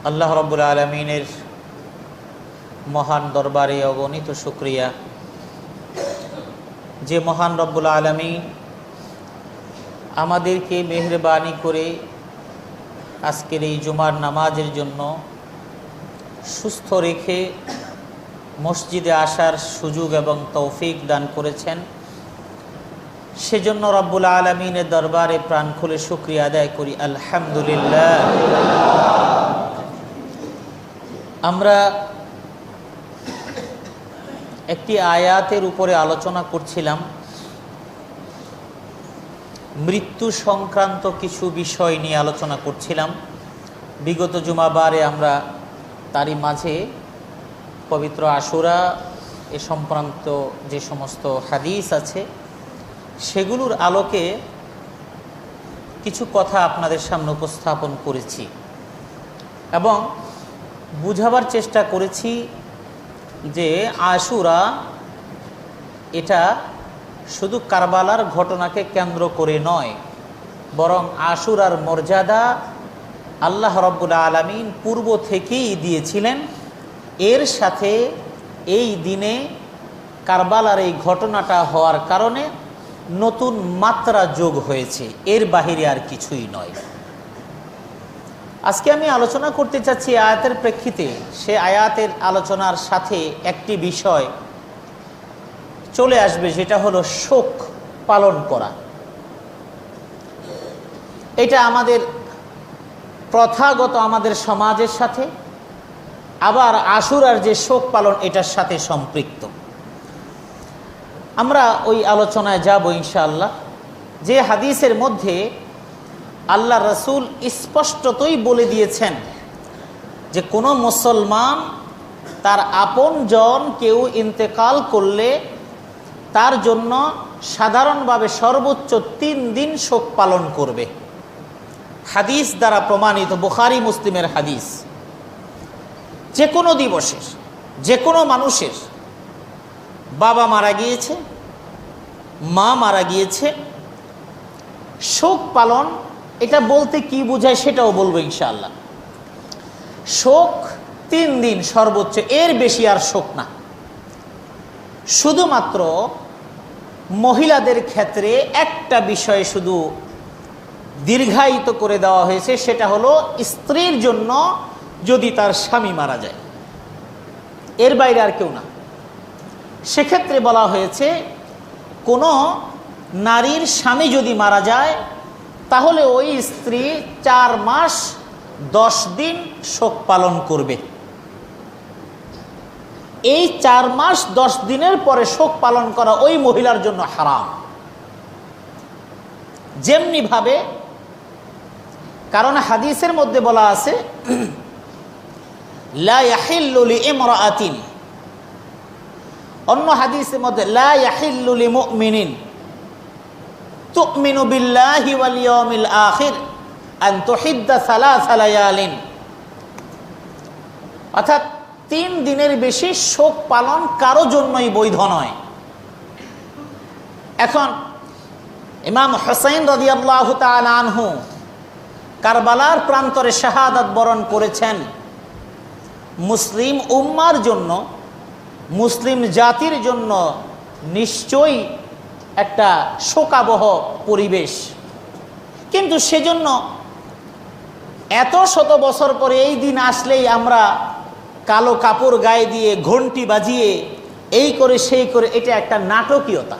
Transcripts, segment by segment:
আল্লাহ রাব্বুল আলামিনের মহান দরবারে অগণিত শুকরিয়া যে মহান রব্বুল আলামিন আমাদেরকে মেহেরবানি করে আজকের এই জুমার নামাজের জন্য সুস্থ রেখে মসজিদে আসার সুযোগ এবং তৌফিক দান করেছেন। সেজন্য রব্বুল আলামিনের দরবারে প্রাণ খুলে শুকরিয়া আদায় করি, আলহামদুলিল্লাহ। আমরা একটি আয়াতের উপরে আলোচনা করছিলাম, মৃত্যু সংক্রান্ত কিছু বিষয় নিয়ে আলোচনা করছিলাম। বিগত জুমাবারে আমরা তারই মাঝে পবিত্র আশুরা এ সংক্রান্ত যে সমস্ত হাদিস আছে সেগুলোর আলোকে কিছু কথা আপনাদের সামনে উপস্থাপন করেছি এবং বুঝাবার চেষ্টা করেছি যে আশুরা এটা শুধু কারবালার ঘটনাকে কেন্দ্র করে নয়, বরং আশুরার মর্যাদা আল্লাহ রাব্বুল আলামিন পূর্ব থেকেই দিয়েছিলেন। এর সাথে এই দিনে কারবালার এই ঘটনাটা হওয়ার কারণে নতুন মাত্রা যোগ হয়েছে, এর বাহিরে আর কিছুই নয়। আজকে আমি আলোচনা করতে চাচ্ছি আয়াতের প্রেক্ষিতে। সে আয়াতের আলোচনার সাথে একটি বিষয় চলে আসবে, যেটা হলো শোক পালন করা। এটা আমাদের প্রথাগত আমাদের সমাজের সাথে, আবার আশুরার যে শোক পালন এটার সাথে সম্পৃক্ত। আমরা ওই আলোচনায় যাব ইনশাআল্লাহ। যে হাদিসের মধ্যে আল্লাহ রসুল স্পষ্টতই বলে দিয়েছেন যে কোনো মুসলমান তার আপনজন কেউ ইন্তেকাল করলে তার জন্য সাধারণভাবে সর্বোচ্চ 3 দিন শোক পালন করবে। হাদিস দ্বারা প্রমাণিত, বুখারী মুসলিমের হাদিস। যে কোনো দিবসের, যে কোনো মানুষের বাবা মারা গিয়েছে, মা মারা গিয়েছে, শোক পালন এটা বলতে কি বোঝায় সেটাও বলবো ইনশাআল্লাহ। শোক 3 দিন সর্বোচ্চ, এর বেশি আর শোক না। শুধুমাত্র মহিলাদের ক্ষেত্রে একটা বিষয় শুধু দীর্ঘায়িত করে দেওয়া হয়েছে, সেটা হলো স্ত্রীর জন্য যদি তার স্বামী মারা যায়, এর বাইরে আর কেউ না। সেক্ষেত্রে বলা হয়েছে কোনো নারীর স্বামী যদি মারা যায় তাহলে ওই স্ত্রী 4 মাস 10 দিন শোক পালন করবে। এই 4 মাস 10 দিনের পরে শোক পালন করা ওই মহিলার জন্য হারাম। যেমনি ভাবে, কারণ হাদিসের মধ্যে বলা আছে লা ইয়াহিল্লু লিইমরাআতিন, অন্য হাদিসের মধ্যে লা ইয়াহিল্লু লিমুমিনিন তুমিনু বিল্লাহি ওয়াল ইয়াউমিল আখির আন তুহিদ্দা 3 লায়ালিন। অর্থাৎ 3 দিনের বেশি শোক পালন কারো জন্যই বৈধ নয়। এখন ইমাম হুসাইন রাদিয়াল্লাহু তাআলা আনহু কারবালার প্রান্তরে শাহাদাত বরণ করেছেন। মুসলিম উম্মার জন্য, মুসলিম জাতির জন্য নিশ্চয়ই একটা শোকাবহ পরিবেশ, কিন্তু সেজন্য এত শত বছর পরে এই দিন আসলেই আমরা কালো কাপড় গায়ে দিয়ে ঘন্টি বাজিয়ে এই করে সেই করে, এটা একটা নাটকীয়তা।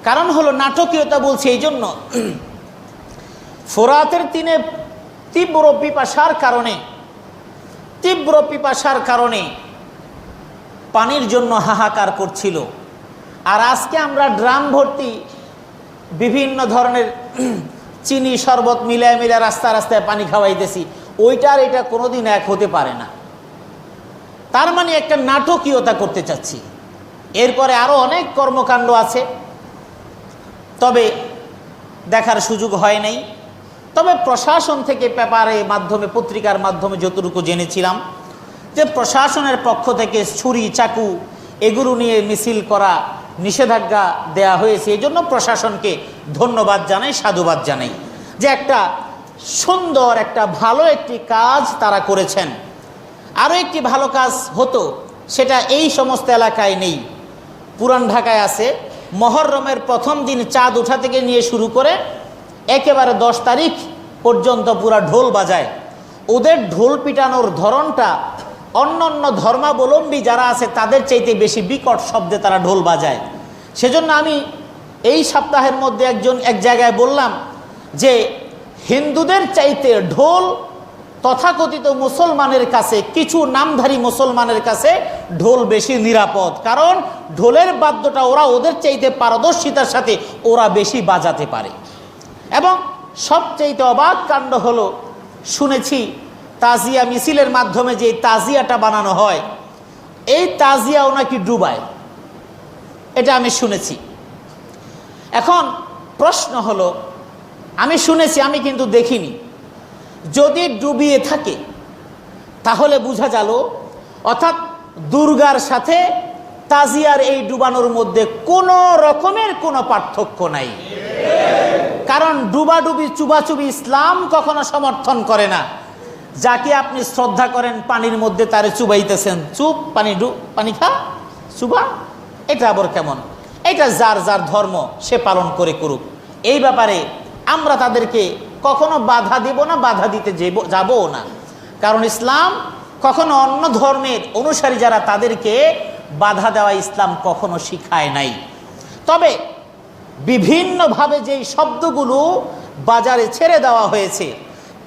কারণ হলো নাটকীয়তা বলছে এই জন্য, ফোরাতের তীব্র পিপাসার কারণে পানির জন্য হাহাকার করছিল। আর আজকে আমরা ড্রাম ভর্তি বিভিন্ন ধরনের চিনি শরবত মিলায় মিলায় রাস্তায় রাস্তায় পানি খাওয়াইতেছি, ওইটার এটা কোনোদিন এক হতে পারে না। তার মানে একটা নাটকীয়তা করতে চাচ্ছি। এরপরে আরো অনেক কর্মকাণ্ড আছে, তবে দেখার সুযোগ হয় নাই। তবে প্রশাসন থেকে পেপারের মাধ্যমে, পত্রিকার মাধ্যমে যতটুকু জেনেছিলাম যে প্রশাসনের পক্ষ থেকে ছুরি চাকু এগুলো নিয়ে মিছিল করা নিষেধাজ্ঞা দেয়া হয়েছে। এই জন্য প্রশাসনকে ধন্যবাদ জানাই, সাধুবাদ জানাই যে একটা সুন্দর একটা ভালো একটি কাজ তারা করেছেন। আরও একটি ভালো কাজ হতো, সেটা এই সমস্ত এলাকায় নেই। পুরান ঢাকায় আছে, মহররমের প্রথম দিন চাঁদ ওঠা থেকে নিয়ে শুরু করে একেবারে 10 তারিখ পর্যন্ত পুরা ঢোল বাজায়। ওদের ঢোল পিটানোর ধরনটা অন্য অন্য ধর্মাবলম্বী যারা আছে তাদের চাইতে বেশি বিকট শব্দে তারা ঢোল বাজায়। সেজন্য আমি এই সপ্তাহের মধ্যে এক জায়গায় বললাম যে হিন্দুদের চাইতে ঢোল তথাকথিত মুসলমানের কাছে, কিছু নামধারী মুসলমানের কাছে ঢোল বেশি নিরাপদ, কারণ ঢোলের বাদ্যটা ওরা ওদের চাইতে পারদর্শিতার সাথে ওরা বেশি বাজাতে পারে। এবং সবচাইতে অবাক কাণ্ড হলো, শুনেছি তাজিয়া মিছিলের মাধ্যমে যে তাজিয়াটা বানানো হয়, এই তাজিয়াও নাকি ডুবায়, এটা আমি শুনেছি। এখন প্রশ্ন হলো, আমি শুনেছি, আমি কিন্তু দেখিনি, যদি ডুবিয়ে থাকে তাহলে বোঝা গেল অর্থাৎ দুর্গার সাথে তাজিয়ার এই ডুবানোর মধ্যে কোনো রকমের কোনো পার্থক্য নাই। কারণ ডুবাডুবি চুবাচুবি ইসলাম কখনো সমর্থন করে না। যাকে আপনি শ্রদ্ধা করেন পানির মধ্যে তারে চুবাইতেছেন, চুপ পানি খা চুবা, এটা আবার কেমন? এটা যার যার ধর্ম সে পালন করে করুক, এই ব্যাপারে আমরা তাদেরকে কখনো বাধা দেব না, বাধা দিতে যাবও না। কারণ ইসলাম কখনো অন্য ধর্মের অনুসারী যারা তাদেরকে বাধা দেওয়া ইসলাম কখনো শিখায় নাই। তবে বিভিন্নভাবে যেই শব্দগুলো বাজারে ছেড়ে দেওয়া হয়েছে,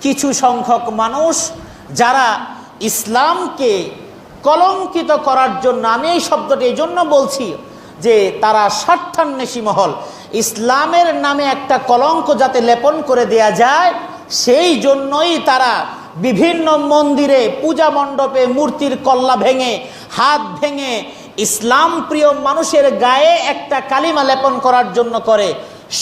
কিছু সংখ্যক মানুষ যারা ইসলামকে কলঙ্কিত করার জন্য, আমি এই শব্দটি এই জন্য বলছি যে তারা স্বার্থান্বেষী মহল, ইসলামের নামে একটা কলঙ্ক যাতে লেপন করে দেয়া যায় সেই জন্যই তারা বিভিন্ন মন্দিরে পূজা মণ্ডপে মূর্তির কল্লা ভেঙে, হাত ভেঙে ইসলাম প্রিয় মানুষের গায়ে একটা কালিমা লেপন করার জন্য করে।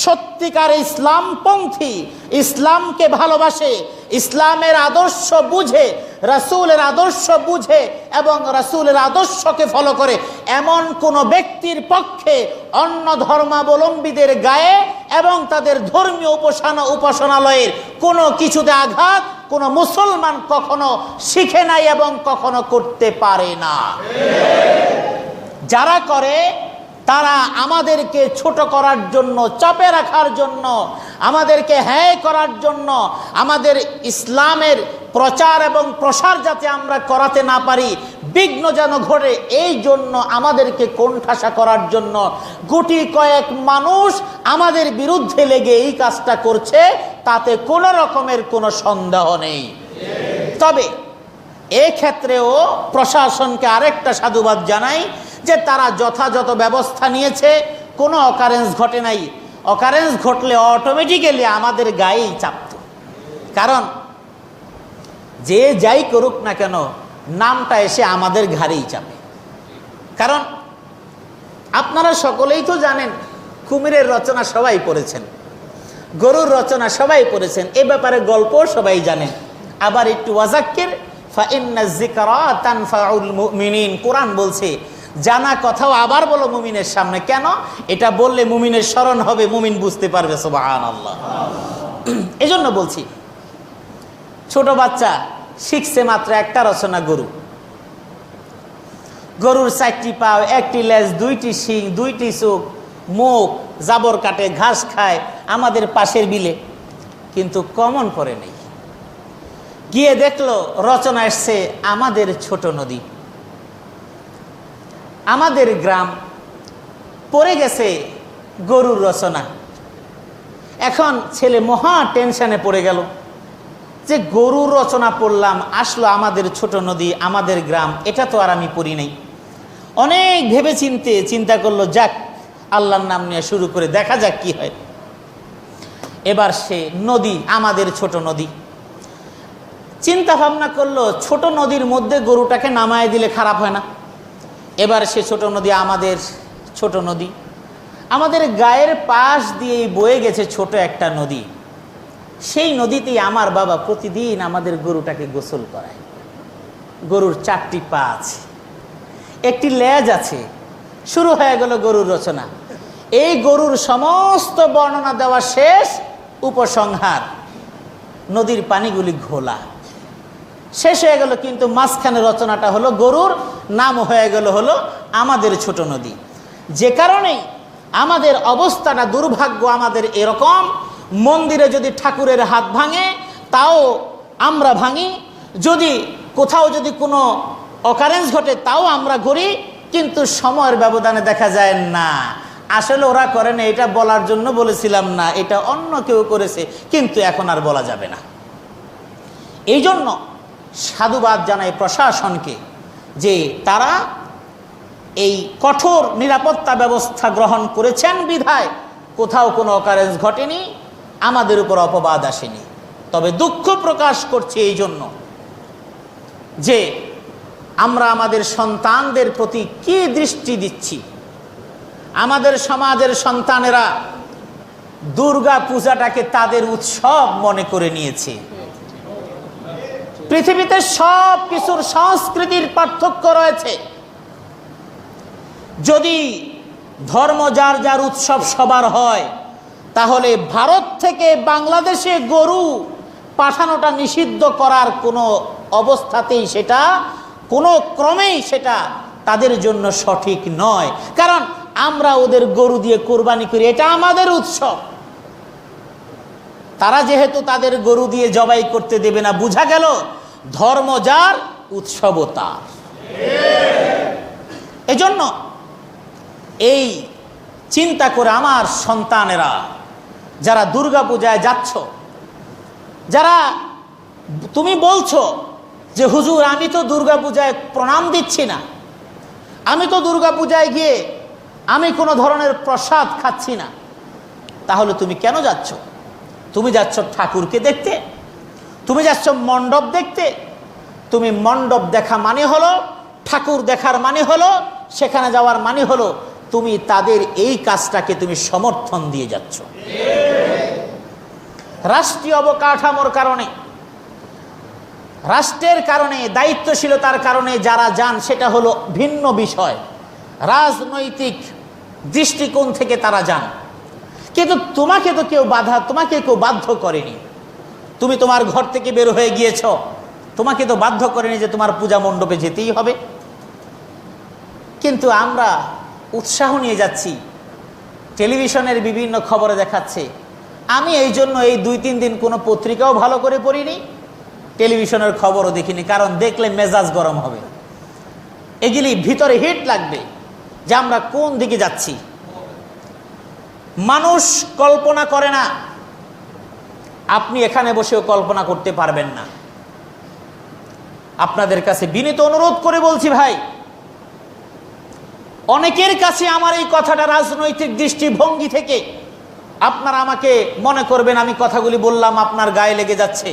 সত্যিকার ইসলামপন্থী, ইসলামকে ভালোবাসে, ইসলামের আদর্শ বুঝে, রাসূলের আদর্শ বুঝে এবং রাসূলের আদর্শকে ফলো করে এমন কোন ব্যক্তির পক্ষে অন্য ধর্মাবলম্বীদের গায়ে এবং তাদের ধর্মীয় উপাসনালয়ের কোনো কিছুতে আঘাত কোন মুসলমান কখনো শিখে নাই এবং কখনো করতে পারে না। যারা করে তারা আমাদেরকে ছোট করার জন্য, চাপে রাখার জন্য, আমাদেরকে হ্যায় করার জন্য, আমাদের ইসলামের প্রচার এবং প্রসার যাতে আমরা করাতে না পারি, বিঘ্ন যেন ঘটে, এই জন্য আমাদেরকে কোণঠাসা করার জন্য গুটি কয়েক মানুষ আমাদের বিরুদ্ধে লেগে এই কাজটা করছে, তাতে কোনো রকমের কোনো সন্দেহ নেই। তবে এক্ষেত্রেও প্রশাসনকে আরেকটা সাধুবাদ জানাই যে তারা যথাযথ ব্যবস্থা নিয়েছে, কোনো অকারেন্স ঘটে নাই। অকারেন্স ঘটলে অটোমেটিক্যালি আমাদের গায়েই চাপত, কারণ যে যাই করুক না কেন নামটা এসে আমাদের ঘাড়েই চাপে। কারণ আপনারা সকলেই তো জানেন, কুমিরের রচনা সবাই পড়েছেন, গরুর রচনা সবাই পড়েছেন, এ ব্যাপারে গল্প সবাই জানেন। আবার একটু ওয়াজাক্কির ফাইন্নাজ যিকরা তানফাউল মুমিনিন, কোরআন বলছে জানা কথাও আবার বলো মুমিনের সামনে। কেন? এটা বললে মুমিনের স্মরণ হবে, মুমিন বুঝতে পারবে। সুবহানাল্লাহ। এজন্য বলছি, ছোট বাচ্চা শিখছে মাত্র একটা রচনা, গরুর 4টি পা, 1টি লেজ, 2টি শিং, 2টি চোখ, মুখ, জাবর কাটে, ঘাস খায় আমাদের পাশের বিলে, কিন্তু কমন পড়ে নেই। গিয়ে দেখলো রচনা এসছে আমাদের ছোট নদী, আমাদের গ্রাম, পড়ে গেছে গরুর রচনা। এখন ছেলে মহা টেনশনে পড়ে গেল যে গরুর রচনা পড়লাম, আসলো আমাদের ছোট নদী, আমাদের গ্রাম, এটা তো আর আমি পড়ি নাই। অনেক ভেবে চিন্তা করলো, যাক আল্লাহর নাম নিয়ে শুরু করে দেখা যাক কি হয়। এবার সে নদী, আমাদের ছোট নদী, চিন্তা ভাবনা করলো ছোট নদীর মধ্যে গরুটাকে নামায় দিলে খারাপ হয় না। এবার সে ছোট নদী, আমাদের ছোট নদী, আমাদের গায়ের পাশ দিয়েই বয়ে গেছে ছোট একটা নদী। সেই নদীতেই আমার বাবা প্রতিদিন আমাদের গরুটাকে গোসল করায়। গরুর 4টি পা আছে, 1টি লেজ আছে। শুরু হয়ে গেল গরুর রচনা। এই গরুর সমস্ত বর্ণনা দেওয়া শেষ, উপসংহার। নদীর পানিগুলি ঘোলা, শেষ হয়ে গেল, কিন্তু মাঝখানে রচনাটা হলো গরুর, নাম হয়ে গেল হলো আমাদের ছোট নদী। যে কারণেই আমাদের অবস্থাটা দুর্ভাগ্য, আমাদের এরকম, মন্দিরে যদি ঠাকুরের হাত ভাঙে তাও আমরা ভাঙি, যদি কোথাও যদি কোনো অকারেন্স ঘটে তাও আমরা করি, কিন্তু সময়ের ব্যবধানে দেখা যায় না আসলে ওরা করে না, এটা বলার জন্য বলেছিলাম না, এটা অন্য কেউ করেছে, কিন্তু এখন আর বলা যাবে না। এই জন্য সাধুবাদ জানাই প্রশাসনকে যে তারা এই কঠোর নিরাপত্তা ব্যবস্থা গ্রহণ করেছেন বিধায় কোথাও কোনো অকারেন্স ঘটেনি, আমাদের উপর অপবাদ আসেনি। তবে দুঃখ প্রকাশ করছি এই জন্য যে আমরা আমাদের সন্তানদের প্রতি কি দৃষ্টি দিচ্ছি। আমাদের সমাজের সন্তানেরা দুর্গা পূজাটাকে তাদের উৎসব মনে করে নিয়েছে। পৃথিবীতে সব কিছুর সংস্কৃতির পার্থক্য রয়েছে। যদি ধর্ম যার যার উৎসব সবার হয়, তাহলে ভারত থেকে বাংলাদেশে গরু পাঠানোটা নিষিদ্ধ করার কোনো অবস্থাতেই, সেটা কোনো ক্রমেই সেটা তাদের জন্য সঠিক নয়। কারণ আমরা ওদের গরু দিয়ে কোরবানি করি, এটা আমাদের উৎসব। তারা যেহেতু তাদের গরু দিয়ে জবাই করতে দেবে না, বোঝা গেল ধর্ম যার, উৎসব তার। এজন্য এই চিন্তা করে আমার সন্তানেরা যারা দুর্গা পূজায় যাচ্ছ, যারা তুমি বলছো যে হুজুর আমি তো দুর্গা পূজায় প্রণাম দিচ্ছি না, আমি তো দুর্গা পূজায় গিয়ে আমি কোনো ধরনের প্রসাদ খাচ্ছি না, তাহলে তুমি কেন যাচ্ছ? তুমি যাচ্ছ ঠাকুরকে দেখতে, তুমি যাচ্ছ মণ্ডপ দেখতে। তুমি মণ্ডপ দেখা মানে হলো, ঠাকুর দেখার মানে হলো, সেখানে যাওয়ার মানে হলো তুমি তাদের এই কাজটাকে তুমি সমর্থন দিয়ে যাচ্ছ। রাষ্ট্রীয় অবকাঠামোর কারণে, রাষ্ট্রের কারণে, দায়িত্বশীলতার কারণে যারা যান সেটা হলো ভিন্ন বিষয়, রাজনৈতিক দৃষ্টিকোণ থেকে তারা যান। কিন্তু তোমাকে তো কেউ তোমাকে কেউ বাধ্য করেনি। তুমি তোমার ঘর থেকে বের হয়ে গিয়েছ, তোমাকে তো বাধ্য করেনি যে তোমার পূজা মণ্ডপে যেতেই হবে। কিন্তু আমরা উৎসাহ নিয়ে যাচ্ছি, টেলিভিশনের বিভিন্ন খবরে দেখাচ্ছে। আমি এই জন্য এই 2-3 দিন কোনো পত্রিকাও ভালো করে পড়িনি, টেলিভিশনের খবরও দেখিনি, কারণ দেখলে মেজাজ গরম হবে, এগুলি ভিতরে হিট লাগবে যে আমরা কোন দিকে যাচ্ছি। মানুষ কল্পনা করে না, আপনি এখানে বসেও কল্পনা করতে পারবেন না। আপনাদের কাছে বিনীত অনুরোধ করে বলছি ভাই, অনেকের কাছে আমার এই কথাটা রাজনৈতিক দৃষ্টিভঙ্গি থেকে আপনারা আমাকে মনে করবেন আমি কথাগুলি বললাম আপনার গায়ে লেগে যাচ্ছে।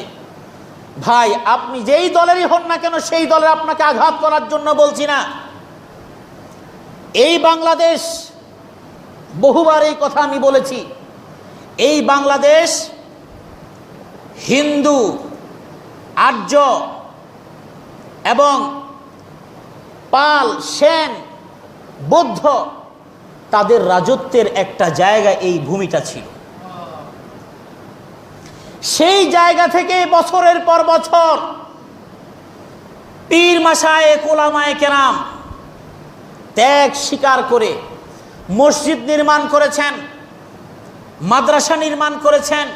ভাই, আপনি যেই দলেরই হন না কেন, সেই দলের আপনাকে আঘাত করার জন্য বলছি না। এই বাংলাদেশ, বহুবার এই কথা আমি বলেছি, এই বাংলাদেশ হিন্দু, আর্য এবং পাল, সেন, বৌদ্ধ তাদের রাজত্বের একটা জায়গা এই ভূমিটা ছিল। সেই জায়গা থেকে বছরের পর বছর পীর মাশায়েখ ওলামায়ে কেরাম ত্যাগ স্বীকার করে মসজিদ নির্মাণ করেছেন, মাদ্রাসা নির্মাণ করেছেন,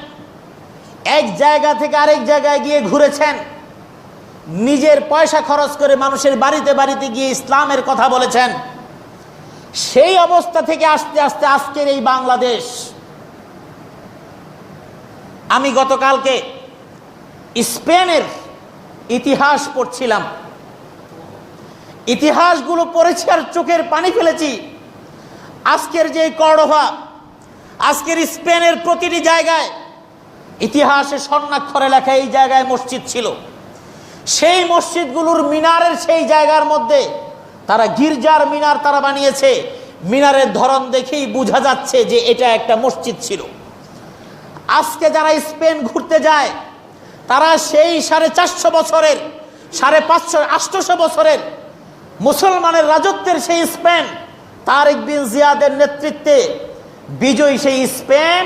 এক জায়গা থেকে আরেক জায়গায় গিয়ে ঘুরেছেন, নিজের পয়সা খরচ করে মানুষের বাড়িতে বাড়িতে গিয়ে ইসলামের কথা বলেছেন। সেই অবস্থা থেকে আস্তে আস্তে আজকের এই বাংলাদেশ। আমি গতকালকে স্পেনের ইতিহাস পড়ছিলাম, ইতিহাসগুলো পড়েছি আর চোখের পানি ফেলেছি। আজকের যে কর্ডোভা, আজকের স্পেনের প্রতিটি জায়গায় ইতিহাসে স্বর্ণাক্ষরে লেখা এই জায়গায় মসজিদ ছিল। সেই মসজিদগুলোর মিনারের সেই জায়গার মধ্যে তারা গির্জার মিনার তারা বানিয়েছে। মিনারের ধরন দেখেই বোঝা যাচ্ছে যে এটা একটা মসজিদ ছিল। আজকে যারা স্পেন ঘুরতে যায় তারা সেই 450 বছরের, 550-800 বছরের মুসলমানের রাজত্বের সেই স্পেন, তারেক বিন জিয়াদের নেতৃত্বে বিজয়ী সেই স্পেন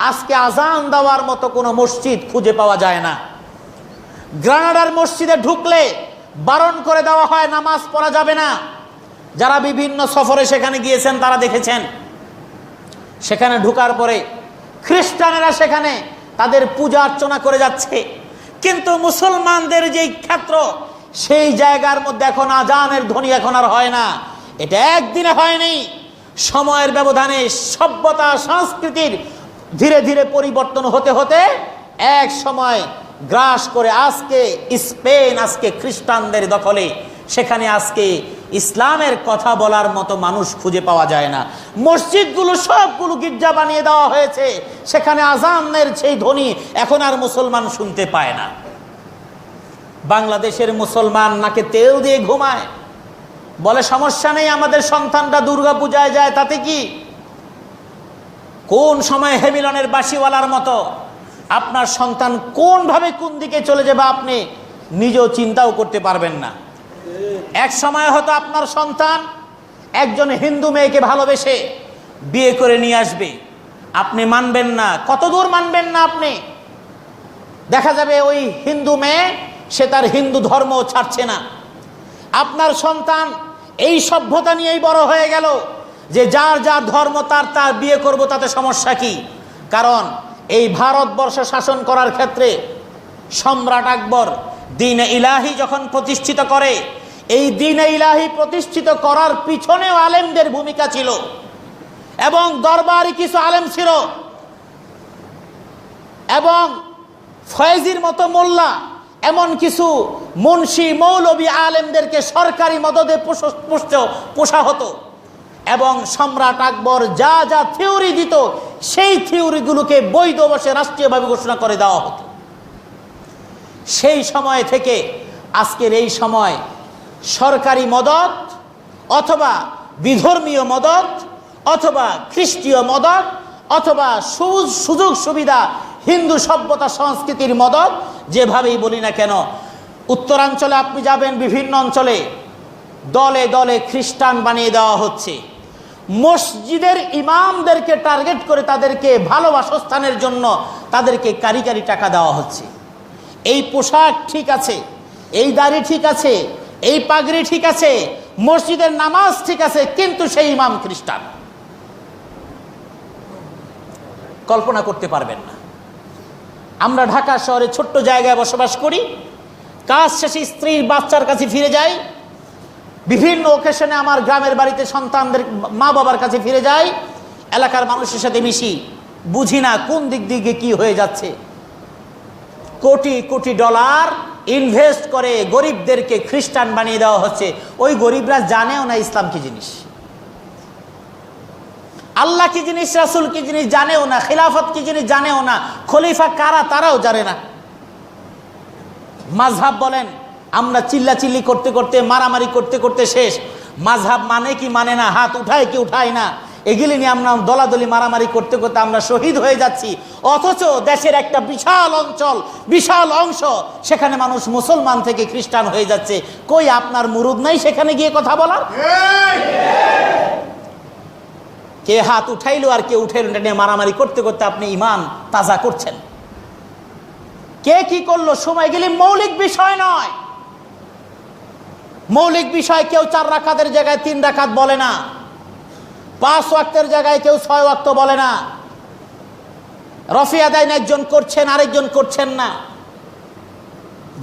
আজকে আজান দেওয়ার মতো কোনো মসজিদ খুঁজে পাওয়া যায় না। গ্রানাডার মসজিদে ঢুকলে বারণ করে দেওয়া হয়, নামাজ পড়া যাবে না। যারা বিভিন্ন সফরে সেখানে গিয়েছেন তারা দেখেছেন, সেখানে ঢুকার পরে খ্রিস্টানেরা সেখানে তাদের পূজা অর্চনা করে যাচ্ছে, কিন্তু মুসলমানদের যেই ক্ষেত্র সেই জায়গার মধ্যে এখন আজানের ধ্বনি এখন আর হয় না। এটা একদিনে হয়নি, সময়ের ব্যবধানে সভ্যতা সংস্কৃতির ধীরে ধীরে পরিবর্তন হতে হতে এক সময় গ্রাস করে আজকে স্পেন আজকে খ্রিস্টানদের দখলে। সেখানে আজকে ইসলামের কথা বলার মতো মানুষ খুঁজে পাওয়া যায় না। মসজিদগুলো সবগুলো গির্জা বানিয়ে দেওয়া হয়েছে, সেখানে আজানের সেই ধ্বনি এখন আর মুসলমান শুনতে পায় না। বাংলাদেশের মুসলমান নাকে তেল দিয়ে ঘুমায়, বলে সমস্যা নেই, আমাদের সন্তানরা দুর্গা পূজায় যায়, তাতে কি? কোন সময় হেমিলনের বাঁশিওয়ালার মতো আপনার সন্তান কোন ভাবে কোন দিকে চলে যাবে আপনি নিজেও চিন্তাও করতে পারবেন না। এক সময় হয়তো আপনার সন্তান একজন হিন্দু মেয়েকে ভালোবেসে বিয়ে করে নিয়ে আসবে, আপনি মানবেন না। কতদূর মানবেন না আপনি? দেখা যাবে ওই হিন্দু মেয়ে সে তার হিন্দু ধর্ম ছাড়ছে না। আপনার সন্তান এই সভ্যতা নিয়েই বড় হয়ে গেল যে যার যার ধর্ম তার তার বিয়ে করব, তাতে সমস্যা কি? কারণ এই ভারতবর্ষ শাসন করার ক্ষেত্রে সম্রাট আকবর দ্বীন-এ ইলাহি যখন প্রতিষ্ঠিত করে, এই দ্বীন-এ ইলাহি প্রতিষ্ঠিত করার পিছনেও আলেমদের ভূমিকা ছিল এবং দরবারি কিছু আলেম ছিল এবং ফয়েজির মতো মোল্লা, এমন কিছু মুন্সি মৌলবী আলেমদেরকে সরকারি মদদে পোষা হতো এবং সম্রাট আকবর যা যা থিওরি দিত সেই থিওরিগুলোকে বৈধ বসে রাষ্ট্রীয়ভাবে ঘোষণা করে দেওয়া হতো। সেই সময় থেকে আজকের এই সময় সরকারি মদত অথবা বিধর্মীয় মদত অথবা খ্রিস্টীয় মদত অথবা সুযোগ সুবিধা হিন্দু সভ্যতা সংস্কৃতির মদত, যেভাবেই বলি না কেন, উত্তরাঞ্চলে আপনি যাবেন বিভিন্ন অঞ্চলে দলে দলে খ্রিস্টান বানিয়ে দেওয়া হচ্ছে। মসজিদের ইমামদেরকে টার্গেট করে তাদেরকে ভালো বাসস্থানের জন্য তাদেরকে কারি টাকা দেওয়া হচ্ছে। এই পোশাক ঠিক আছে, এই দাড়ি ঠিক আছে, এই পাগড়ি ঠিক আছে, মসজিদের নামাজ ঠিক আছে, কিন্তু সেই ইমাম খ্রিস্টান। কল্পনা করতে পারবেন না। আমরা ঢাকা শহরে ছোট্ট জায়গায় বসবাস করি, কাজ শেষে স্ত্রীর বাচ্চার কাছে ফিরে যাই, বিভিন্ন ওকেশনে আমার গ্রামের বাড়িতে সন্তানদের মা বাবার কাছে ফিরে যাই, এলাকার মানুষের সাথে মিশি, বুঝি না কোন দিক দিকে কি হয়ে যাচ্ছে। কোটি কোটি ডলার ইনভেস্ট করে গরিবদেরকে খ্রিস্টান বানিয়ে দেওয়া হচ্ছে। ওই গরিবরা জানেও না ইসলাম কি জিনিস, আল্লাহ কি জিনিস, রাসূল কি জিনিস জানেও না, খিলাফত কি জিনিস জানেও না, খলিফা কারা তারাও জানে না। মাযহাব বলেন, আমরা চিল্লাচিল্লি করতে করতে মারামারি করতে করতে শেষ। মাযহাব মানে কি মানে না, হাত উঠায় কি উঠায় না, এগুলি নিয়ে আমরা দলাদলি মারামারি করতে করতে আমরা শহীদ হয়ে যাচ্ছি। অথচ দেশের একটা বিশাল অঞ্চল, বিশাল অংশ, সেখানে মানুষ মুসলমান থেকে খ্রিস্টান হয়ে যাচ্ছে। কই আপনার মুরুদ নাই সেখানে গিয়ে কথা বলার? কে হাত উঠাইলো আর কে উঠাইলো এটা নিয়ে মারামারি করতে করতে আপনি ঈমান তাজা করছেন। কে কি করলো সময় গেলে মৌলিক বিষয় নয়। মৌলিক বিষয় কেউ 4 রাকাতের জায়গায় 3 রাকাত বলে না, 5 ওয়াক্তের জায়গায় কেউ 6 ওয়াক্ত বলে না। রফি আদায় একজন করছেন আরেকজন করছেন না,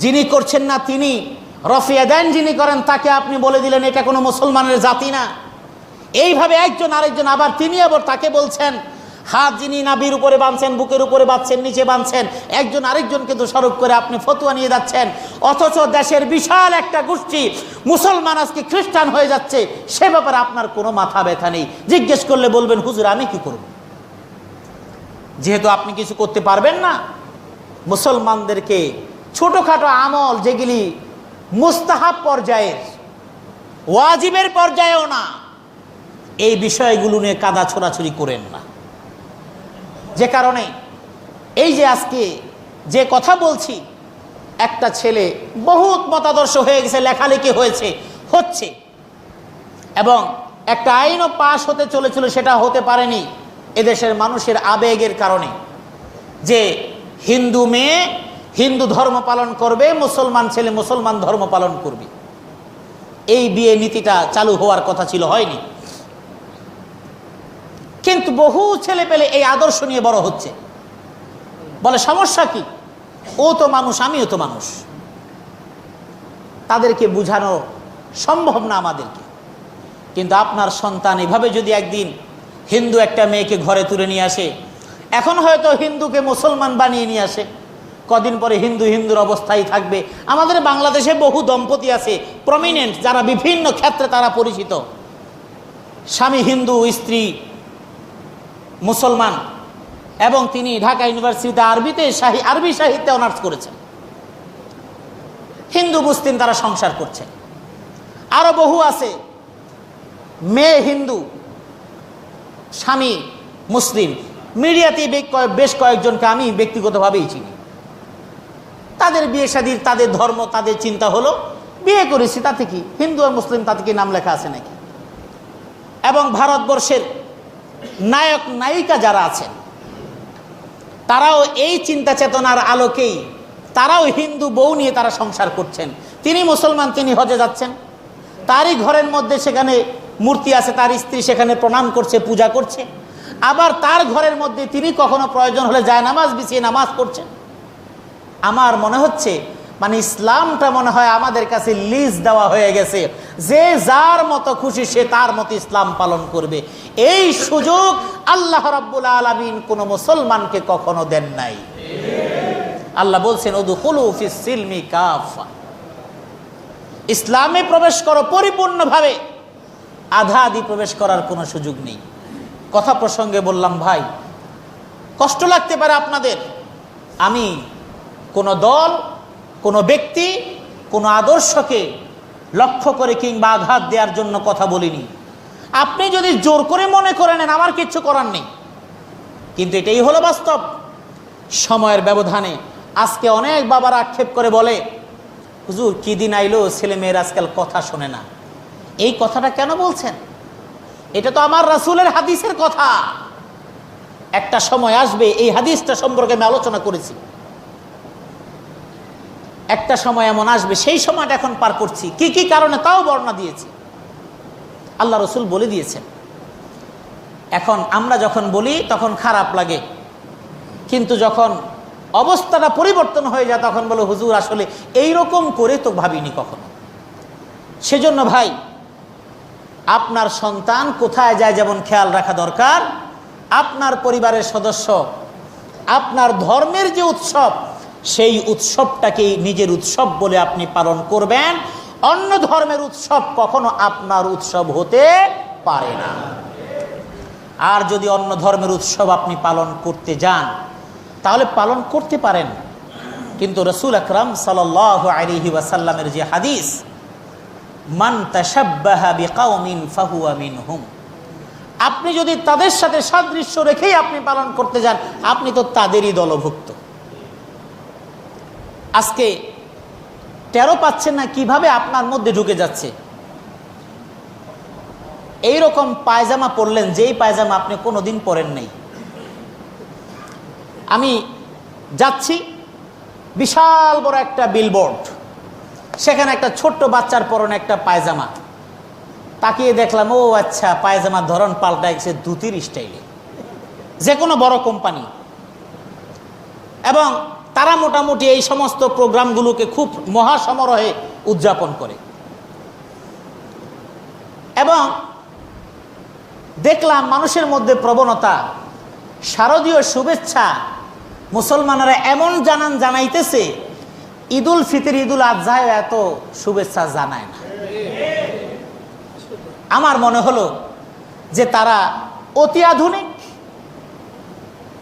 যিনি করছেন না তিনি রফি আদায় যিনি করেন তাকে আপনি বলে দিলেন এটা কোনো মুসলমানের জাতি না। এইভাবে একজন আরেকজন আবার তিনি আবার তাকে বলছেন, হাত যিনি নাভির উপরে বাঁধছেন, বুকের উপরে বাঁধছেন, নিচে বাঁধছেন, একজন আরেকজনকে দোষারোপ করে আপনি ফতোয়া নিয়ে যাচ্ছেন। অথচ দেশের বিশাল একটা গোষ্ঠী মুসলমান আজকে খ্রিস্টান হয়ে যাচ্ছে, সে ব্যাপারে আপনার কোনো মাথা ব্যথা নেই। জিজ্ঞেস করলে বলবেন হুজুর আমি কি করব। যেহেতু আপনি কিছু করতে পারবেন না, মুসলমানদেরকে ছোটখাটো আমল যেগুলি মুস্তাহাব পর্যায়ের, ওয়াজিবের পর্যায়েও না, এই বিষয়গুলো নিয়ে কাদা ছোড়াছুরি করেন না। যে কারণে এই যে আজকে যে কথা বলছি, একটা ছেলে বহুত মতাদর্শ হয়ে গেছে, লেখালেখি হচ্ছে এবং একটা আইনও পাশ হতে চলেছিল, সেটা হতে পারেনি এদেশের মানুষের আবেগের কারণে। যে হিন্দু মেয়ে হিন্দু ধর্ম পালন করবে, মুসলমান ছেলে মুসলমান ধর্ম পালন করবে। এই বিয়ে নীতিটা চালু হওয়ার কথা ছিল, হয়নি। কিন্তু বহু ছেলে পেলে এই আদর্শ নিয়ে বড় হচ্ছে, বলে সমস্যা কি, ও তো মানুষ আমিও তো মানুষ। তাদেরকে বুঝানো সম্ভব না আমাদেরকে। কিন্তু আপনার সন্তান এভাবে যদি একদিন হিন্দু একটা মেয়েকে ঘরে তুলে নিয়ে আসে, এখন হয়তো হিন্দুকে মুসলমান বানিয়ে নিয়ে আসে, কদিন পরে হিন্দু হিন্দুর অবস্থায় থাকবে। আমাদের বাংলাদেশে বহু দম্পতি আছে প্রমিনেন্ট, যারা বিভিন্ন ক্ষেত্রে তারা পরিচিত, স্বামী হিন্দু স্ত্রী মুসলমান, এবং তিনি ঢাকা ইউনিভার্সিটিতে আরবি সাহিত্যে অনার্স করেছেন। হিন্দু মুসলিম তারা সংসার করছে। আরো বহু আছে মেয়ে হিন্দু স্বামী মুসলিম। মিডিয়াতে বেশ কয়েকজনকে আমি ব্যক্তিগতভাবেই চিনি। তাদের বিয়ে শাদীর, তাদের ধর্ম, তাদের চিন্তা হলো বিয়ে করেছি, তাতে কি, হিন্দু আর মুসলিম তাতে কি নাম লেখা আছে নাকি। এবং ভারতবর্ষের নায়ক নায়িকা যারা আছেন তারাও এই চিন্তা চেতনার আলোকেই তারাও হিন্দু বউ নিয়ে তারা সংসার করছেন। তিনি মুসলমান, তিনি হজে যাচ্ছেন, তারই ঘরের মধ্যে সেখানে মূর্তি আছে, তার স্ত্রী সেখানে প্রণাম করছে, পূজা করছে। আবার তার ঘরের মধ্যে তিনি কখনো প্রয়োজন হলে যায় নামাজ বিছিয়ে নামাজ পড়ছেন। আমার মনে হচ্ছে মানে ইসলামটা মনে হয় আমাদের কাছে লিজ দেওয়া হয়ে গেছে, যে যার মতো খুশি সে তার মতো ইসলাম পালন করবে। এই সুযোগ আল্লাহ রাব্বুল আলামিন কোন মুসলমানকে কখনো দেন নাই। আল্লাহ বলছেন উদখুলু ফিস সিলমি কাফা, ইসলামে প্রবেশ করো পরিপূর্ণভাবে, আধা আধি প্রবেশ করার কোনো সুযোগ নেই। কথা প্রসঙ্গে বললাম ভাই, কষ্ট লাগতে পারে আপনাদের। আমি কোনো দল, কোনো ব্যক্তি, কোনো আদর্শকে লক্ষ্য করে কিংবা আঘাত দেওয়ার জন্য কথা বলিনি। আপনি যদি জোর করে মনে করে নেন আমার কিচ্ছু করার নেই, কিন্তু এটাই হলো বাস্তব। সময়ের ব্যবধানে আজকে অনেক বাবারা আক্ষেপ করে বলে, হুজুর কি দিন আইলো ছেলে মেয়ের আজকাল কথা শোনে না। এই কথাটা কেন বলছেন? এটা তো আমার রাসূলের হাদিসের কথা। একটা সময় আসবে, এই হাদিসটা সম্পর্কে আমি আলোচনা করেছি, একটা সময় এমন আসবে, সেই সময়টা এখন পার করছি, কি কি কারণে তাও বর্ণনা দিয়েছি, আল্লাহ রসুল বলে দিয়েছেন। এখন আমরা যখন বলি তখন খারাপ লাগে, কিন্তু যখন অবস্থাটা পরিবর্তন হয়ে যায় তখন বলো হুজুর আসলে এইরকম করে তো ভাবিনি কখনো। সেজন্য ভাই, আপনার সন্তান কোথায় যায় যেমন খেয়াল রাখা দরকার, আপনার পরিবারের সদস্য আপনার ধর্মের যে উৎসব সেই উৎসবটাকেই নিজের উৎসব বলে আপনি পালন করবেন। অন্য ধর্মের উৎসব কখনো আপনার উৎসব হতে পারে না। আর যদি অন্য ধর্মের উৎসব আপনি পালন করতে যান তাহলে পালন করতে পারেন, কিন্তু রাসূল আকরাম সাল্লাল্লাহু আলাইহি ওয়াসাল্লামের যে হাদিস, মান তাশাব্বাহা বিকাউমিন ফাহুয়া মিনহুম, আপনি যদি তাদের সাথে সাদৃশ্য রেখেই আপনি পালন করতে যান আপনি তো তাদেরই দলভুক্ত। আজকে টেরও পাচ্ছেন না কিভাবে আপনার মধ্যে ঢুকে যাচ্ছে। এইরকম পায়জামা পরলেন যেই পায়জামা আপনি কোনোদিন পরেন নাই। আমি যাচ্ছি, বিশাল বড় একটা বিলবোর্ড, সেখানে একটা ছোট্ট বাচ্চার পরনে একটা পায়জামা, তাকিয়ে দেখলাম ও আচ্ছা পায়জামার ধরন পাল্টা গেছে ধুতির স্টাইলে, যে কোনো বড় কোম্পানি। এবং তারা মোটামুটি এই সমস্ত প্রোগ্রামগুলোকে খুব মহাসমারোহে উদযাপন করে। এবং দেখলাম মানুষের মধ্যে প্রবণতা, শারদীয় শুভেচ্ছা মুসলমানরা এমন জানাইতেছে, ঈদুল ফিতর ঈদুল আজহায় এত শুভেচ্ছা জানায় না। আমার মনে হলো যে তারা অতি আধুনিক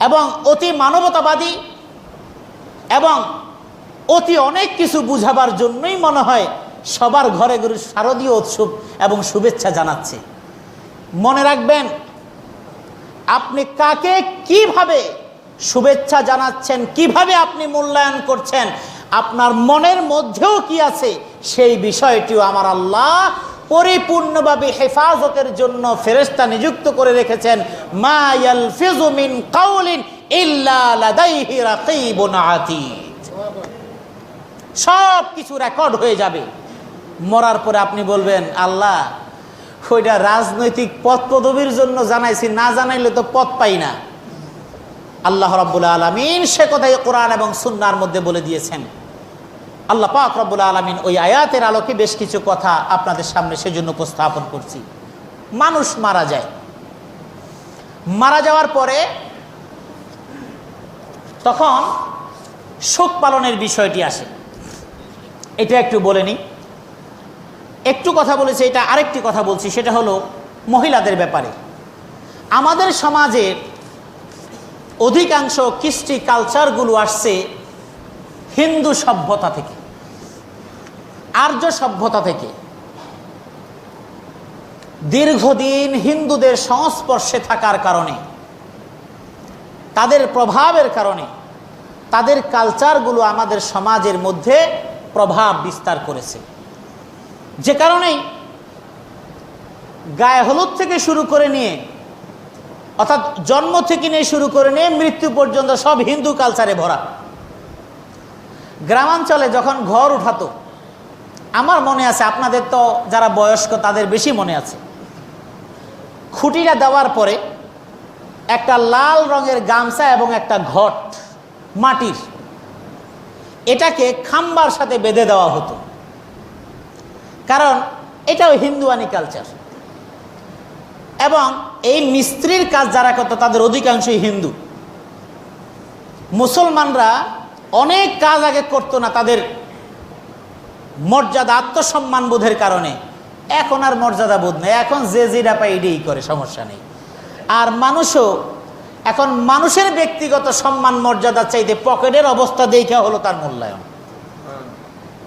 এবং অতি মানবতাবাদী এবং অতি অনেক কিছু বুঝাবার জন্যই মনে হয় সবার ঘরে ঘরে শারদীয় উৎসব এবং শুভেচ্ছা জানাচ্ছে। মনে রাখবেন, আপনি কাকে কিভাবে শুভেচ্ছা জানাচ্ছেন, কিভাবে আপনি মূল্যায়ন করছেন, আপনার মনের মধ্যেও কি আছে সেই বিষয়টিও আমার আল্লাহ পরিপূর্ণভাবে হেফাজতের জন্য ফেরেশতা নিযুক্ত করে রেখেছেন। মা ইয়ালফিযু মিন কাউলিন ইল্লা লাদাইহি রাকীবুন আতীদ। সব কিছু রেকর্ড হয়ে যাবে। মরার পরে আপনি বলবেন, আল্লাহ ওইটা রাজনৈতিক পদ পদবীর জন্য জানাইছি, না জানাইলে তো পদ পাই না। আল্লাহ রাব্বুল আলামিন সে কথাই কোরআন এবং সুন্নাহর মধ্যে বলে দিয়েছেন। আল্লাহ পাক রব্বুল আলামিন ওই আয়াতের আলোকে বেশ কিছু কথা আপনাদের সামনে সেজন্য উপস্থাপন করছি। মানুষ মারা যায়, মারা যাওয়ার পরে তখন শোক পালনের বিষয়টি আসে। এটা একটু বলে নিই। একটু কথা বলেছি, এটা আরেকটি কথা বলছি, সেটা হলো মহিলাদের ব্যাপারে। আমাদের সমাজের অধিকাংশ কৃষ্টি কালচারগুলো আসছে হিন্দু সভ্যতা থেকে, আর্য সভ্যতা থেকে। দীর্ঘদিন হিন্দুদের সংস্পর্শে থাকার কারণে, তাদের প্রভাবের কারণে তাদের কালচারগুলো আমাদের সমাজের মধ্যে প্রভাব বিস্তার করেছে। যে কারণেই গায়ে হলুদ থেকে শুরু করে নিয়ে, অর্থাৎ জন্ম থেকে নিয়ে শুরু করে নিয়ে মৃত্যু পর্যন্ত সব হিন্দু কালচারে ভরা। গ্রামাঞ্চলে যখন ঘর উঠাতো, আমার মনে আছে, আপনাদের তো যারা বয়স্ক তাদের বেশি মনে আছে, খুঁটিটা দেওয়ার পরে একটা লাল রঙের গামছা এবং একটা ঘট মাটির, এটাকে খাম্বার সাথে বেঁধে দেওয়া হতো। কারণ এটাও হিন্দুয়ানি কালচার। এবং এই মিস্ত্রির কাজ যারা করতো তাদের অধিকাংশই হিন্দু। মুসলমানরা অনেক কাজ আগে করতো না তাদের মর্যাদা আত্মসম্মান বোধের কারণে। এখন আর মর্যাদা বোধ নেই, এখন যে যেটা পায় এটাই করে, সমস্যা নেই। আর মানুষও এখন মানুষের ব্যক্তিগত সম্মান মর্যাদা চাইতে পকেটের অবস্থা দেখা হলো তার মূল্যায়ন।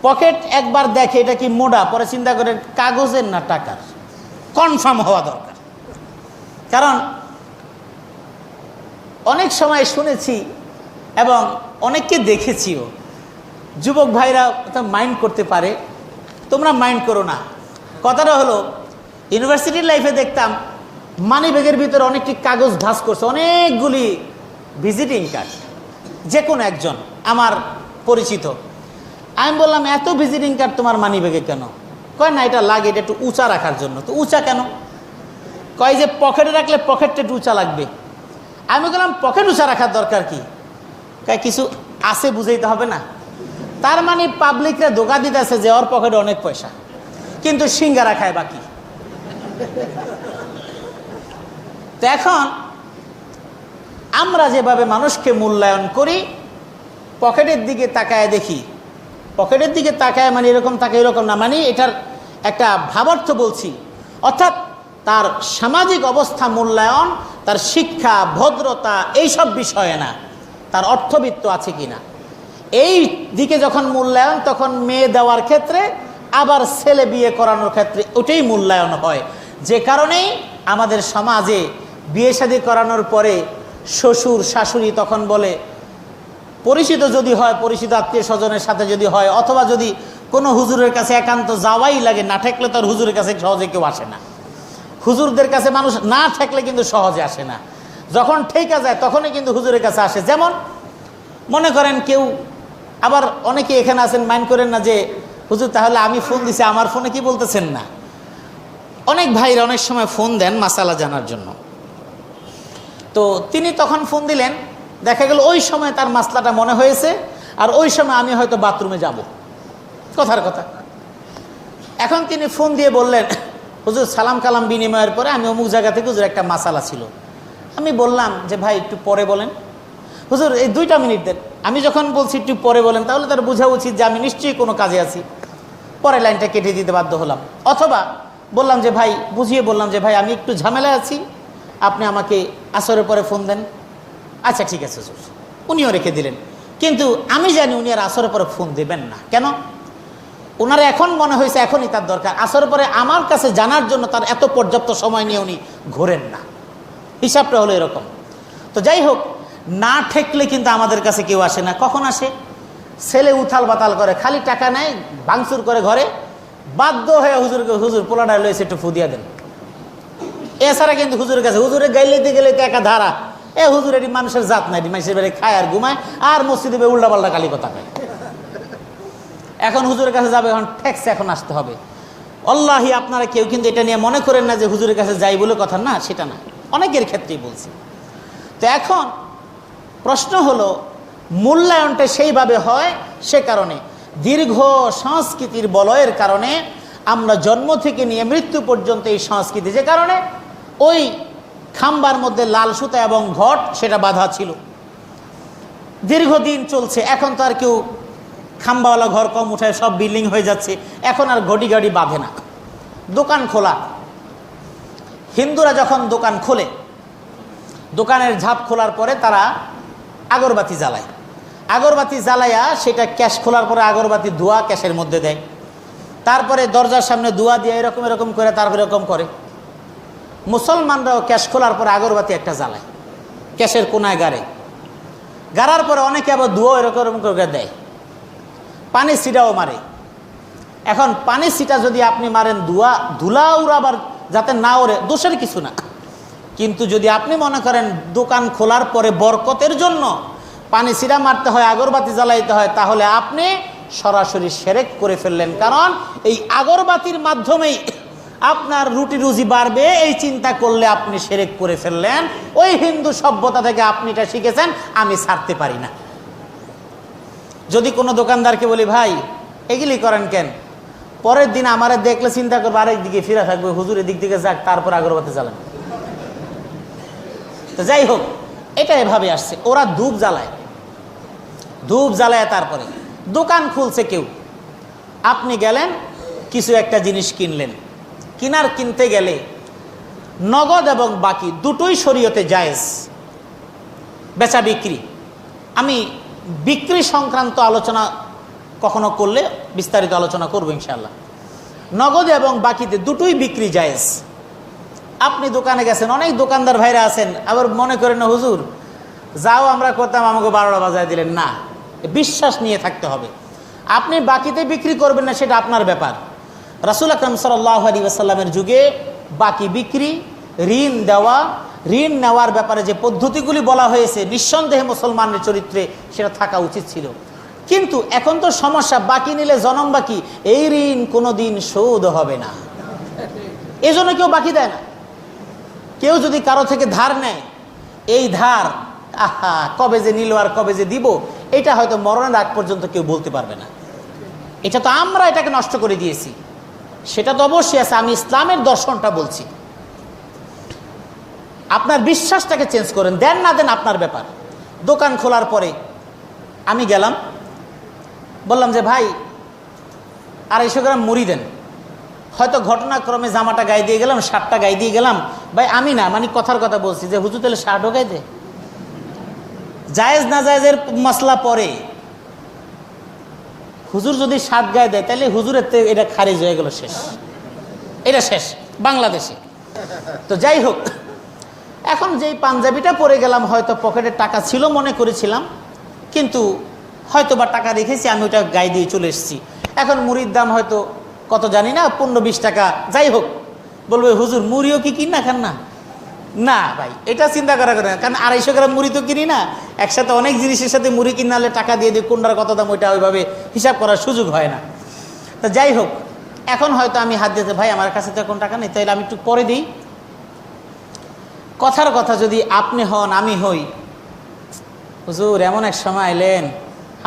পকেট একবার দেখে এটা কি মোটা, পরে চিন্তা করে কাগজের না টাকার, কনফার্ম হওয়া দরকার। কারণ অনেক সময় শুনেছি এবং অনেককে দেখেছিও, যুবক ভাইরা মাইন্ড করতে পারে, তোমরা মাইন্ড করো না। কথাটা হলো, ইউনিভার্সিটির লাইফে দেখতাম মানি ব্যাগের ভিতরে অনেকটি কাগজ ভাঁজ করছে, অনেকগুলি ভিজিটিং কার্ড, যে কোনো একজন আমার পরিচিত। আমি বললাম, এত ভিজিটিং কার্ড তোমার মানি ব্যাগে কেন? কয় না, এটা লাগে, এটা একটু উঁচা রাখার জন্য। তো উঁচা কেন? কয় যে পকেটে রাখলে পকেটটা একটু উঁচা লাগবে। আমি বললাম, পকেট উঁচা রাখার দরকার কি? কয় কিছু আছে বুঝাইতে হবে না। তার মানে পাবলিকরা ধোকা দিতেছে যে ওর পকেটে অনেক পয়সা, কিন্তু সিঙ্গারা খায় বাকি। তো এখন আমরা যেভাবে মানুষকে মূল্যায়ন করি, পকেটের দিকে তাকায় দেখি, পকেটের দিকে তাকায় মানে এরকম তাকায় এরকম না, মানে এটার একটা ভাবার্থ বলছি। অর্থাৎ তার সামাজিক অবস্থা মূল্যায়ন, তার শিক্ষা, ভদ্রতা, এইসব বিষয়ে না, তার অর্থবিত্ত আছে কিনা এই দিকে যখন মূল্যায়ন, তখন মেয়ে দেওয়ার ক্ষেত্রে আবার ছেলে বিয়ে করানোর ক্ষেত্রে ওটাই মূল্যায়ন হয়। যে কারণেই আমাদের সমাজে বিয়ে শাদী করানোর পরে শ্বশুর শাশুড়ি তখন বলে, পরিচিত যদি হয়, পরিচিত আত্মীয় স্বজনের সাথে যদি হয়, অথবা যদি কোনো হুজুরের কাছে একান্ত যাওয়াই লাগে, না ঠেকলে তো আর হুজুরের কাছে সহজে কেউ আসে না। হুজুরদের কাছে মানুষ না ঠেকলে কিন্তু সহজে আসে না, যখন ঠেকা যায় তখনই কিন্তু হুজুরের কাছে আসে। যেমন মনে করেন কেউ, আবার অনেকে এখানে আছেন, মাইন্ড করেন না যে হুজুর তাহলে আমি ফোন দিছি, আমার ফোনে কি বলতেছেন না। অনেক ভাইরা অনেক সময় ফোন দেন মাসালা জানার জন্য। তো তিনি তখন ফোন দিলেন, দেখা গেল ওই সময় তার মাসলাটা মনে হয়েছে, আর ওই সময় আমি হয়তো বাথরুমে যাব, কথার কথা। এখন তিনি ফোন দিয়ে বললেন, হুজুর সালাম কালাম বিনিময়ের পরে আমি অমুক জায়গা থেকে হুজুর একটা মাসালা ছিল। আমি বললাম যে ভাই একটু পরে বলেন। হুজুর এই 2টা মিনিট দেন। আমি যখন বলছি একটু পরে বলেন, তাহলে তার বোঝা উচিত যে আমি নিশ্চয়ই কোনো কাজে আছি। পরে লাইনটা কেটে দিতে বাধ্য হলাম। অথবা বললাম যে ভাই, বুঝিয়ে বললাম যে ভাই আমি একটু ঝামেলায় আছি, আপনি আমাকে আসরের পরে ফোন দেন। আচ্ছা ঠিক আছে হুজুর, উনিও রেখে দিলেন। কিন্তু আমি জানি উনি আর আসরের পরে ফোন দেবেন না। কেন? ওনারা এখন মনে হয়েছে এখনই তার দরকার। আসরের পরে আমার কাছে জানার জন্য তার এত পর্যাপ্ত সময় নিয়ে উনি ঘোরেন না। হিসাবটা হলো এরকম। তো যাই হোক, না ঠেকলে কিন্তু আমাদের কাছে কেউ আসে না। কখন আসে? ছেলে উথাল বাতাল করে, খালি টাকা নেয়, ভাঙচুর করে ঘরে, বাধ্য হয়ে হুজুরকে, হুজুর পোলাটা লয়েছে একটু ফু দিয়া দেন। এছাড়া কিন্তু হুজুরের কাছে, হুজুরে গাইলেতে গেলে তো একা ধারা, এ হুজুর এটি মানুষের জাত নাই, মানুষের বাড়ি খায় আর ঘুমায় আর মসজিদে উল্টা পাল্টা গালি কথা খায়। এখন হুজুরের কাছে যাবে, এখন ট্যাক্স এখন আসতে হবে। আল্লাহি আপনারা কেউ কিন্তু এটা নিয়ে মনে করেন না যে হুজুরের কাছে যাই বলে কথা, না, সেটা না, অনেকের ক্ষেত্রেই বলছি। তো এখন প্রশ্ন হলো মূল্যায়নটা সেইভাবে হয়, সে কারণে দীর্ঘ সংস্কৃতির বলয়ের কারণে আমরা জন্ম থেকে নিয়ে মৃত্যু পর্যন্ত এই সংস্কৃতি, যে কারণে ওই খাম্বার মধ্যে লাল সুতা এবং ঘট সেটা বাঁধা ছিল, দীর্ঘদিন চলছে। এখন তো আর কেউ খাম্বাওয়ালা ঘর কম উঠায়, সব বিল্ডিং হয়ে যাচ্ছে, এখন আর ঘটি গাড়ি বাঁধে না। দোকান খোলা, হিন্দুরা যখন দোকান খোলে, দোকানের ঝাপ খোলার পরে তারা আগরবাতি জ্বালায়, আগরবাতি জ্বালাইয়া সেটা ক্যাশ খোলার পরে আগরবাতি ধোয়া ক্যাশের মধ্যে দেয়, তারপরে দরজার সামনে ধোয়া দিয়ে এরকম এরকম করে তারপরে এরকম করে। মুসলমানরাও ক্যাশ খোলার পরে আগরবাতি একটা জ্বালায় ক্যাশের কোনায় গাড়ার পরে অনেকে আবার ধোয়া এরকম এরকম করে দেয়, পানি ছিটাও মারে। এখন পানি ছিটা যদি আপনি মারেন, ধুলা উড়াবার যাতে না ওড়ে, দোষের কিছু না। কিন্তু যদি আপনি মনে করেন দোকান খোলার পরে বরকতের জন্য পানি ছিটা মারতে হয়, আগরবাতি জ্বালাইতে হয়, তাহলে আপনি সরাসরি শিরক করে ফেললেন। কারণ এই আগরবাতির মাধ্যমেই আপনার রুটি রুজি বাড়বে, এই চিন্তা করলে আপনি শিরক করে ফেললেন। ওই হিন্দু সভ্যতা থেকে আপনি এটা শিখেছেন, আমি ছাড়তে পারি না। যদি কোনো দোকানদারকে বলি ভাই এগুলি করেন কেন, পরের দিন আমারে দেখলে চিন্তা করবো আরেক দিকে ফিরে থাকবে, হুজুর এদিক দিকে যাক, তারপর আগরবাতি জ্বালান। তো যাই হোক, এটা এভাবে আসছে। ওরা ধূপ জ্বালায় তারপরে দোকান খুলছে কেউ, আপনি গেলেন কিছু একটা জিনিস কিনলেন, কিনতে গেলে নগদ এবং বাকি দুটোই শরীয়তে জায়েজ, বেচা বিক্রি। আমি বিক্রি সংক্রান্ত আলোচনা কখনো করলে বিস্তারিত আলোচনা করবো ইনশাআল্লাহ। নগদ এবং বাকিতে দুটোই বিক্রি জায়েজ। আপনি দোকানে গেছেন, অনেক দোকানদার ভাইরা আছেন, আবার মনে করেন না হুজুর যাও আমরা করতাম, আমাকে 12টা বাজায় দিলেন না। বিশ্বাস নিয়ে থাকতে হবে। আপনি বাকিতে বিক্রি করবেন না, সেটা আপনার ব্যাপার। রাসূল আকরাম সাল্লাল্লাহু আলাইহি ওয়াসাল্লামের যুগে বাকি বিক্রি, ঋণ দেওয়া, ঋণ নেওয়ার ব্যাপারে যে পদ্ধতিগুলি বলা হয়েছে, নিঃসন্দেহে মুসলমানের চরিত্রে সেটা থাকা উচিত ছিল। কিন্তু এখন তো সমস্যা, বাকি নিলে জনম বাকি, এই ঋণ কোনোদিন শোধ হবে না, এই জন্য কেউ বাকি দেয় না। কেউ যদি কারো থেকে ধার নেয়, এই ধার কবে যে নিল আর কবে যে দিব, এটা হয়তো মরণের আগ পর্যন্ত কেউ বলতে পারবে না। এটা তো আমরা এটাকে নষ্ট করে দিয়েছি, সেটা তো অবশ্যই আছে। আমি ইসলামের দর্শনটা বলছি। আপনার বিশ্বাসটাকে চেঞ্জ করেন, দেন না দেন আপনার ব্যাপার। দোকান খোলার পরে আমি গেলাম, বললাম যে ভাই 250 গ্রাম মুড়ি দেন। হয়তো ঘটনাক্রমে জামাটা গায়ে দিয়ে গেলাম, শার্টটা গায়ে দিয়ে গেলাম। ভাই আমি না, মানে কথার কথা বলছি যে হুজুর তাহলে শার্টও গায়ে দে। জায়েজ না জায়েজের মশলা পরে, হুজুর যদি শার্ট গায়ে দেয় তাহলে হুজুরের থেকে এটা খারিজ হয়ে গেল, শেষ, এটা শেষ বাংলাদেশে। তো যাই হোক, এখন যেই পাঞ্জাবিটা পরে গেলাম, হয়তো পকেটে টাকা ছিল মনে করেছিলাম, কিন্তু হয়তো বা টাকা রেখেছি, আমি ওটা গায়ে দিয়ে চলে এসেছি। এখন মুড়ির দাম হয়তো কত জানি না, 15-20 টাকা। যাই হোক, বলবে হুজুর মুড়িও কি কিন না খান না? না ভাই, এটা চিন্তা করা করে না, কারণ 250 গ্রাম মুড়ি তো কিনি না, একসাথে অনেক জিনিসের সাথে মুড়ি কিনালে টাকা দিয়ে দিই, কোনটার কত দাম ওইটা ওইভাবে হিসাব করার সুযোগ হয় না। তো যাই হোক, এখন হয়তো আমি হাত দিতে, ভাই আমার কাছে তো এখন টাকা নেই, তাইলে আমি একটু পরে দিই। কথার কথা যদি আপনি হন, আমি হই, হুজুর এমন এক সময় এলেন,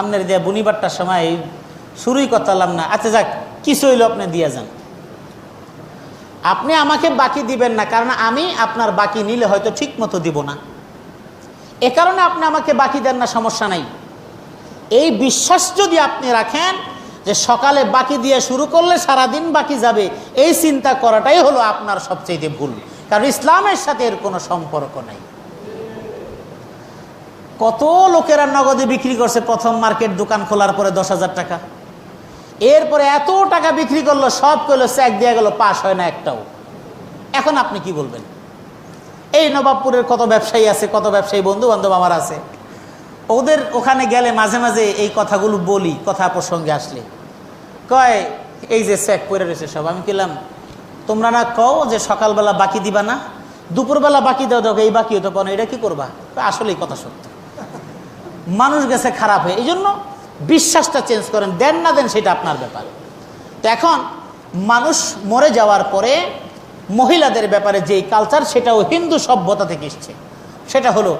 আপনার দেয়া বুনিবারটার সময় শুরুই করতাম না, আচ্ছা যাক কিছু হইলো আপনি দিয়ে যান। আপনি আমাকে বাকি দিবেন না, কারণ আমি আপনার বাকি নিলে হয়তো ঠিক মতো দিব না, এ কারণে আপনি আমাকে বাকি দেন না, সমস্যা নাই। এই বিশ্বাস যদি আপনি রাখেন যে সকালে বাকি দিয়ে শুরু করলে সারাদিন বাকি যাবে, এই চিন্তা করাটাই হলো আপনার সবচেয়ে ভুল, কারণ ইসলামের সাথে এর কোনো সম্পর্ক নাই। কত লোকেরা নগদে বিক্রি করছে, প্রথম মার্কেট দোকান খোলার পরে 10,000 টাকা, এরপরে এত টাকা বিক্রি করলো, সব করলো চেক দিয়ে গেল, পাস হয় না একটাও। এখন আপনি কি বলবেন? এই নবাবপুরের কত ব্যবসায়ী আছে, কত ব্যবসায়ী বন্ধু বান্ধব আমার আছে, ওদের ওখানে গেলে মাঝে মাঝে এই কথাগুলো বলি, কথা প্রসঙ্গে আসলে কয় এই যে চেক করে রয়েছে সব। আমি বললাম তোমরা না কও যে সকালবেলা বাকি দিবা না, দুপুরবেলা বাকি দাও দাও, এই বাকি হতে পারো, এটা কি করবা? আসলেই কথা সত্য, মানুষ গেছে খারাপ হয়ে। এই জন্য বিশ্বাসটা চেঞ্জ করেন, দেন না দেন সেটা আপনার ব্যাপার। তো এখন মানুষ মরে যাওয়ার পরে মহিলাদের ব্যাপারে যেই কালচার, সেটাও হিন্দু সভ্যতা থেকে এসছে। সেটা হলো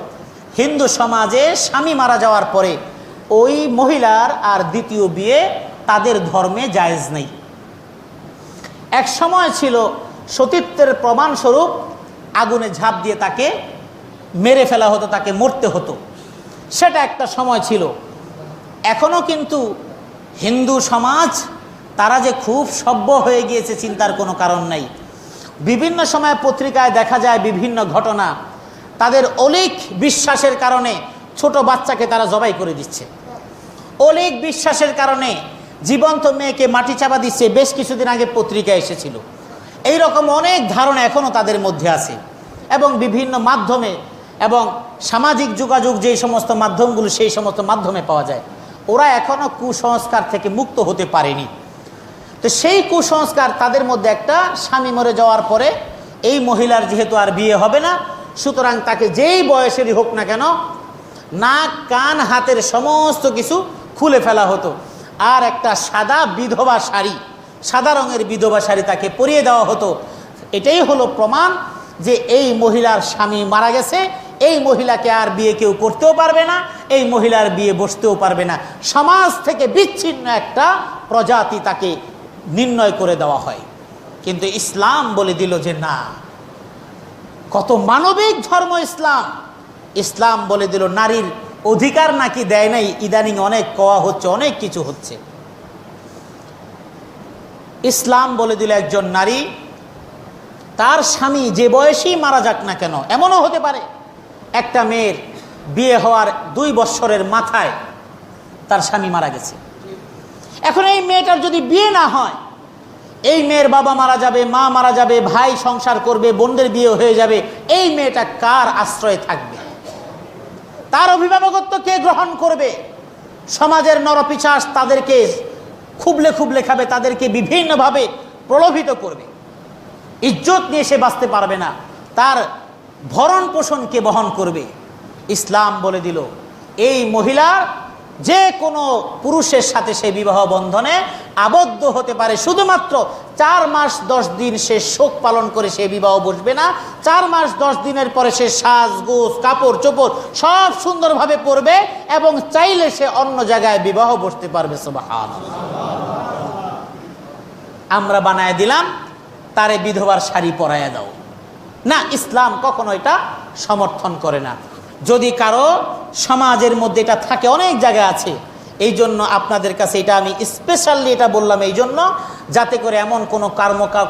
হিন্দু সমাজে স্বামী মারা যাওয়ার পরে ওই মহিলার আর দ্বিতীয় বিয়ে তাদের ধর্মে জায়েজ নেই। এক সময় ছিল সতীত্বের প্রমাণস্বরূপ আগুনে ঝাঁপ দিয়ে তাকে মেরে ফেলা হতো, তাকে মরতে হতো, সেটা একটা সময় ছিল। এখনও কিন্তু হিন্দু সমাজ তারা যে খুব সভ্য হয়ে গিয়েছে চিন্তার কোনো কারণ নাই। বিভিন্ন সময় পত্রিকায় দেখা যায় বিভিন্ন ঘটনা, তাদের অলীক বিশ্বাসের কারণে ছোট বাচ্চাকে তারা জবাই করে দিচ্ছে, অলীক বিশ্বাসের কারণে জীবন্ত মেয়েকে মাটি চাপা দিচ্ছে। বেশ কিছুদিন আগে পত্রিকায় এসেছিল। এই রকম অনেক ধারণা এখনও তাদের মধ্যে আছে এবং বিভিন্ন মাধ্যমে এবং সামাজিক যোগাযোগ যেই সমস্ত মাধ্যমগুলো, সেই সমস্ত মাধ্যমে পাওয়া যায়। ওরা এখনও কুসংস্কার থেকে মুক্ত হতে পারেনি। তো সেই কুসংস্কার তাদের মধ্যে একটা, স্বামী মরে যাওয়ার পরে এই মহিলার যেহেতু আর বিয়ে হবে না, সুতরাং তাকে যেই বয়সেরই হোক না কেন নাক কান হাতের সমস্ত কিছু খুলে ফেলা হতো, আর একটা সাদা বিধবা শাড়ি, সাদা রঙের বিধবা শাড়ি তাকে পরিয়ে দেওয়া হতো। এটাই হলো প্রমাণ যে এই মহিলার স্বামী মারা গেছে, এই মহিলাকে আর বিয়ে কেউ করতেও পারবে না, এই মহিলার বিয়ে বসতেও পারবে না। সমাজ থেকে বিচ্ছিন্ন একটা প্রজাতি তাকে নির্ণয় করে দেওয়া হয়। কিন্তু ইসলাম বলে দিল যে না, কত মানবিক ধর্ম ইসলাম। ইসলাম বলে দিল নারীর অধিকার নাকি দেয় নাই, ইদানিং অনেক কওয়া হচ্ছে, অনেক কিছু হচ্ছে। ইসলাম বলে দিল একজন নারী তার স্বামী যে বয়সেই মারা যাক না কেন, এমনও হতে পারে একটা মেয়ের বিয়ে হওয়ার 2 বছরের মাথায় তার স্বামী মারা গেছে। এখন এই মেয়েটার যদি বিয়ে না হয়, এই মেয়ের বাবা মারা যাবে, মা মারা যাবে, ভাই সংসার করবে, বোনদের বিয়ে হয়ে যাবে, এই মেয়েটা কার আশ্রয়ে থাকবে? তার অভিভাবকত্ব কে গ্রহণ করবে? সমাজের নরপিশাচ তাদেরকে খুবলে খুবলে খাবে, তাদেরকে বিভিন্নভাবে প্রলোভিত করবে। ইজ্জত নিয়ে সে বাঁচতে পারবে না, তার ভরণ পোষণ কে বহন করবে? ইসলাম বলে দিল এই মহিলার যে কোনো পুরুষের সাথে সে বিবাহ বন্ধনে আবদ্ধ হতে পারে, শুধুমাত্র 4 মাস 10 দিন সে শোক পালন করে সে বিবাহ বসবে না। 4 মাস 10 দিনের পরে সে সাজগোজ কাপড় চোপড় সব সুন্দরভাবে পরবে এবং চাইলে সে অন্য জায়গায় বিবাহ বসতে পারবে। সুবহানাল্লাহ। আমরা বানায় দিলাম তারে বিধবার শাড়ি পরাইয়া দাও, না, ইসলাম কখনো এটা সমর্থন করে না। যদি কারো সমাজের মধ্যে এটা থাকে, অনেক জায়গা আছে, এই জন্য আপনাদের কাছে এটা আমি স্পেশালি এটা বললাম, এই জন্য যাতে করে এমন কোনো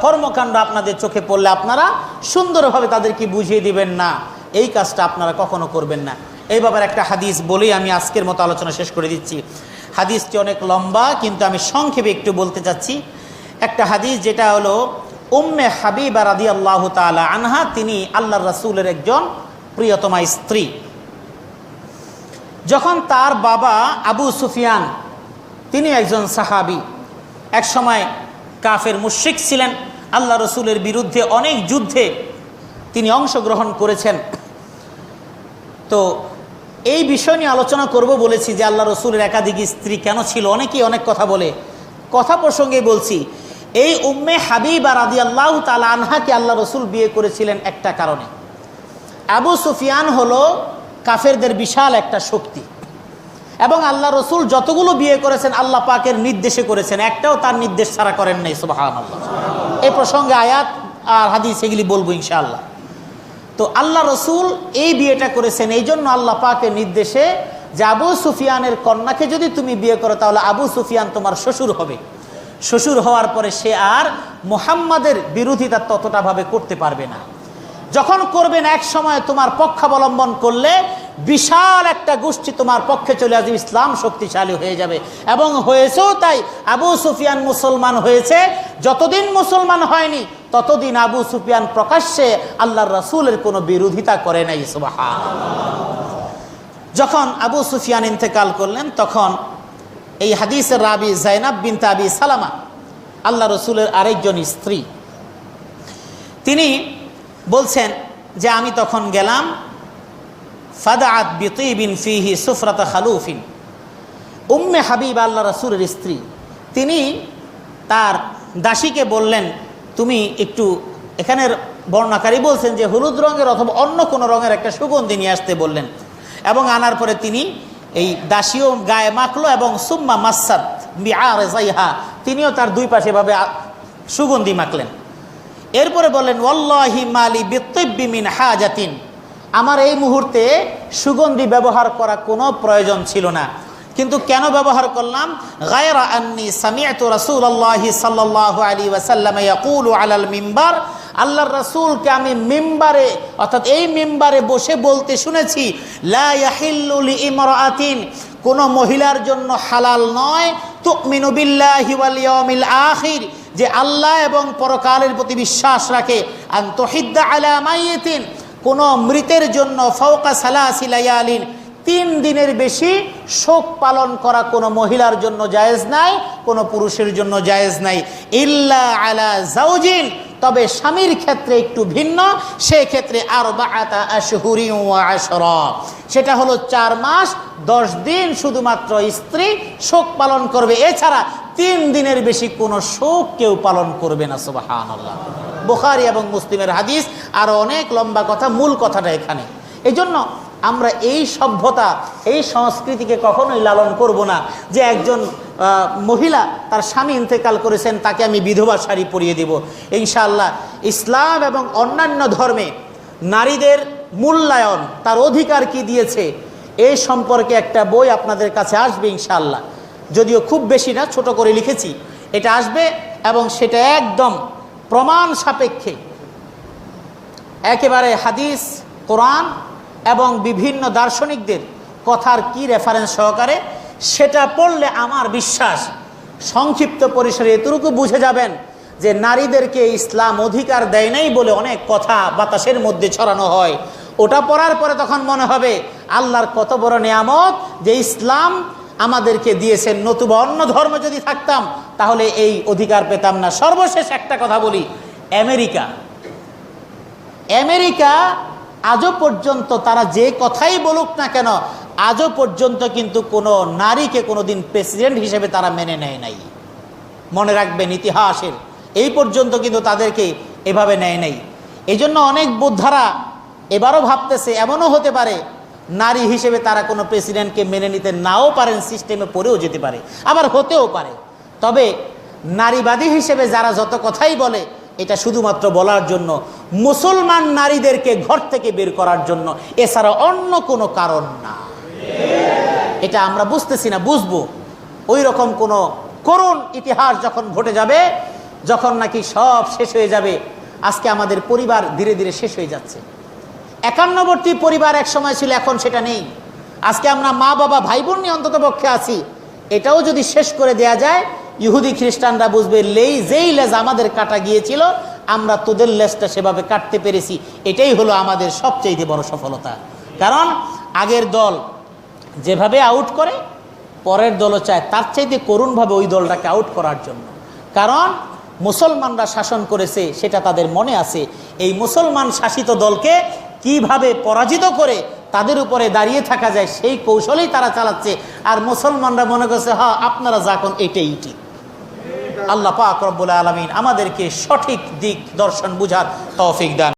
কর্মকাণ্ড আপনাদের চোখে পড়লে আপনারা সুন্দরভাবে তাদেরকে বুঝিয়ে দিবেন না, এই কাজটা আপনারা কখনো করবেন না। এই ব্যাপারে একটা হাদিস বলেই আমি আজকের মতো আলোচনা শেষ করে দিচ্ছি। হাদিসটি অনেক লম্বা, কিন্তু আমি সংক্ষেপে একটু বলতে চাচ্ছি। একটা হাদিস যেটা হলো উম্মে হাবিবা রাদিয়াল্লাহু তাআলা আনহা, তিনি আল্লাহর রাসূলের একজন প্রিয়তমা স্ত্রী। যখন তার বাবা আবু সুফিয়ান, তিনি একজন সাহাবী, এক সময় কাফের মুশরিক ছিলেন, আল্লাহ রসুলের বিরুদ্ধে অনেক যুদ্ধে তিনি অংশগ্রহণ করেছেন। তো এই বিষয় নিয়ে আলোচনা করব বলেছি যে আল্লাহ রসুলের একাধিক স্ত্রী কেন ছিল, অনেকেই অনেক কথা বলে, কথা প্রসঙ্গে বলছি। এই উম্মে হাবিবা রাদিয়াল্লাহু তাআলা আনহাকে আল্লাহ রসুল বিয়ে করেছিলেন একটা কারণে। আবু সুফিয়ান হলো কাফেরদের বিশাল একটা শক্তি, এবং আল্লাহ রসুল যতগুলো বিয়ে করেছেন আল্লাহ পাকের নির্দেশে করেছেন, একটাও তার নির্দেশ ছাড়া করেন নাই। সুবহানাল্লাহ। এই প্রসঙ্গে আয়াত আর হাদিস এগুলি বলবো ইনশাআল্লাহ। তো আল্লাহ রসুল এই বিয়েটা করেছেন এই জন্য আল্লাহ পাকের নির্দেশে যে আবু সুফিয়ানের কন্যাকে যদি তুমি বিয়ে করো তাহলে আবু সুফিয়ান তোমার শ্বশুর হবে। শ্বশুর হওয়ার পরে সে আর মুহাম্মাদের বিরোধিতা ততটা ভাবে করতে পারবে না। যখন করবেন এক সময় তোমার পক্ষাবলম্বন করলে বিশাল একটা গোষ্ঠী তোমার পক্ষে চলে আসবে, ইসলাম শক্তিশালী হয়ে যাবে। এবং হয়েছেও তাই। আবু সুফিয়ান মুসলমান হয়েছে, যতদিন মুসলমান হয়নি ততদিন আবু সুফিয়ান প্রকাশ্যে আল্লাহর রাসূলের কোনো বিরোধিতা করে নাই। সুবহানাল্লাহ। যখন আবু সুফিয়ান ইন্তেকাল করলেন তখন এই হাদিসের রাবি যায়নাব বিনতে আবি সালামা, আল্লাহ রসুলের আরেকজন স্ত্রী, তিনি বলছেন যে আমি তখন গেলাম, ফাদাআত বিতিবিন ফিহি সুফরাতা খালুফিন, উম্মে হাবিব আল্লাহ রাসূলের স্ত্রী, তিনি তার দাসীকে বললেন, তুমি একটু, এখানের বর্ণনাকারী বলছেন যে হলুদ রঙের অথবা অন্য কোনো রঙের একটা সুগন্ধি নিয়ে আসতে বললেন, এবং আনার পরে তিনি এই দাসীও গায়ে মাখলো এবং সুম্মা মাসাত বিআরজাইহা, তিনিও তার দুই পাশে ভাবে সুগন্ধি মাখলেন। এরপরে বললেন, ওয়াল্লাহি মালি বিতিব্বি মিন হাজাতিন, আমার এই মুহূর্তে সুগন্ধি ব্যবহার করা কোনো প্রয়োজন ছিল না, কিন্তু কেন ব্যবহার করলাম, গায়রা আন্নী সামি'তু রাসূলুল্লাহি সাল্লাল্লাহু আলাইহি ওয়াসাল্লাম ইয়াকুলু আলাল মিম্বার, আল্লাহর রাসূলকে আমি মিম্বারে অর্থাৎ এই মিম্বারে বসে বলতে শুনেছি, লা ইয়াহিল্লু লিইমরাআতিন, কোন মহিলার জন্য হালাল নয়, তুমিনু বিল্লাহি ওয়াল ইয়াউমিল আখির, যে আল্লাহ এবং পরকালের প্রতি বিশ্বাস রাখে, আন তুহিদ্দা আলা মাইয়িতিন, কোন মৃতের জন্য ফাওকা সালাসি লায়ালিন, 3 দিনের বেশি শোক পালন করা কোনো মহিলার জন্য জায়েজ নাই, কোনো পুরুষের জন্য জায়েজ নাই, ইল্লা আলা জাওজিন, তবে স্বামীর ক্ষেত্রে একটু ভিন্ন, সেই ক্ষেত্রে আরবাআতা আশহুরিন ওয়া আশরা, সেটা হলো 4 মাস 10 দিন শুধুমাত্র স্ত্রী শোক পালন করবে, এছাড়া 3 দিনের বেশি কোনো শোক কেউ পালন করবে না। সুবহানাল্লাহ, বুখারী এবং মুসলিমের হাদিস। আরো অনেক লম্বা কথা, মূল কথাটা এখানে। এই জন্য আমরা এই সভ্যতা, এই সংস্কৃতিকে কখনোই লালন করব না যে একজন মহিলা তার স্বামী ইন্তেকাল করেছেন, তাকে আমি বিধবা শাড়ি পরিয়ে দেব। ইনশাআল্লাহ ইসলাম এবং অন্যান্য ধর্মে নারীদের মূল্যায়ন, তার অধিকার কি দিয়েছে, এই সম্পর্কে একটা বই আপনাদের কাছে আসবে ইনশাআল্লাহ, যদিও খুব বেশি না, ছোট করে লিখেছি, এটা আসবে এবং সেটা একদম প্রমাণ সাপেক্ষে, একেবারে হাদিস, কোরআন এবং বিভিন্ন দার্শনিকদের কথার কি রেফারেন্স সহকারে, সেটা পড়লে আমার বিশ্বাস সংক্ষিপ্ত পরিসরে এতটুকু বুঝে যাবেন যে নারীদেরকে ইসলাম অধিকার দেয় নাই বলে অনেক কথা বাতাসের মধ্যে ছড়ানো হয়। ওটা পড়ার পরে তখন মনে হবে আল্লাহর কত বড় নিয়ামত যে ইসলাম আমাদেরকে দিয়েছেন, নতুবা অন্য ধর্ম যদি থাকতাম তাহলে এই অধিকার পেতাম না। সর্বশেষ একটা কথা বলি, আমেরিকা আজও পর্যন্ত, তারা যে কথাই বলুক না কেন, আজও পর্যন্ত কিন্তু কোনো নারীকে কোনোদিন প্রেসিডেন্ট হিসেবে তারা মেনে নেয় নাই। মনে রাখবেন, ইতিহাসের এই পর্যন্ত কিন্তু তাদেরকে এভাবে নেয় নাই। এই জন্য অনেক বোদ্ধারা এবারও ভাবতেছে এমনও হতে পারে নারী হিসেবে তারা কোনো প্রেসিডেন্টকে মেনে নিতে নাও পারেন, সিস্টেমে পড়েও যেতে পারে, আবার হতেও পারে। তবে নারীবাদী হিসেবে যারা যত কথাই বলে, এটা শুধুমাত্র বলার জন্য, মুসলমান নারীদেরকে ঘর থেকে বের করার জন্য, এছাড়া অন্য কোনো কারণ না। এটা আমরা বুঝতেছি না, বুঝবো ওই রকম কোনো করুণ ইতিহাস যখন ঘটে যাবে, যখন নাকি সব শেষ হয়ে যাবে। আজকে আমাদের পরিবার ধীরে ধীরে শেষ হয়ে যাচ্ছে। একান্নবর্তী পরিবার এক সময় ছিল, এখন সেটা নেই। আজকে আমরা মা বাবা ভাই বোন নিয়ে অন্তত পক্ষে আছি। এটাও যদি শেষ করে দেয়া যায়, ইহুদি খ্রিস্টানরা বুঝবে যেই লেজ আমাদের কাটা গিয়েছিল, আমরা তোদের লেজটা সেভাবে কাটতে পেরেছি, এটাই হলো আমাদের সবচেয়ে বড় সফলতা। কারণ আগের দল যেভাবে আউট করে, পরের দলও চায় তার চাইতে করুণভাবে ওই দলটাকে আউট করার জন্য। কারণ মুসলমানরা শাসন করেছে, সেটা তাদের মনে আছে। এই মুসলমান শাসিত দলকে কিভাবে পরাজিত করে তাদের উপরে দাঁড়িয়ে থাকা যায়, সেই কৌশলেই তারা চালাচ্ছে। আর মুসলমানরা মনে করছে, হ্যাঁ আপনারা যখন এটাই ঠিক। আল্লাহ পাক রব্বুল আলামিন আমাদেরকে সঠিক দিক দর্শন বুঝার তৌফিক দান।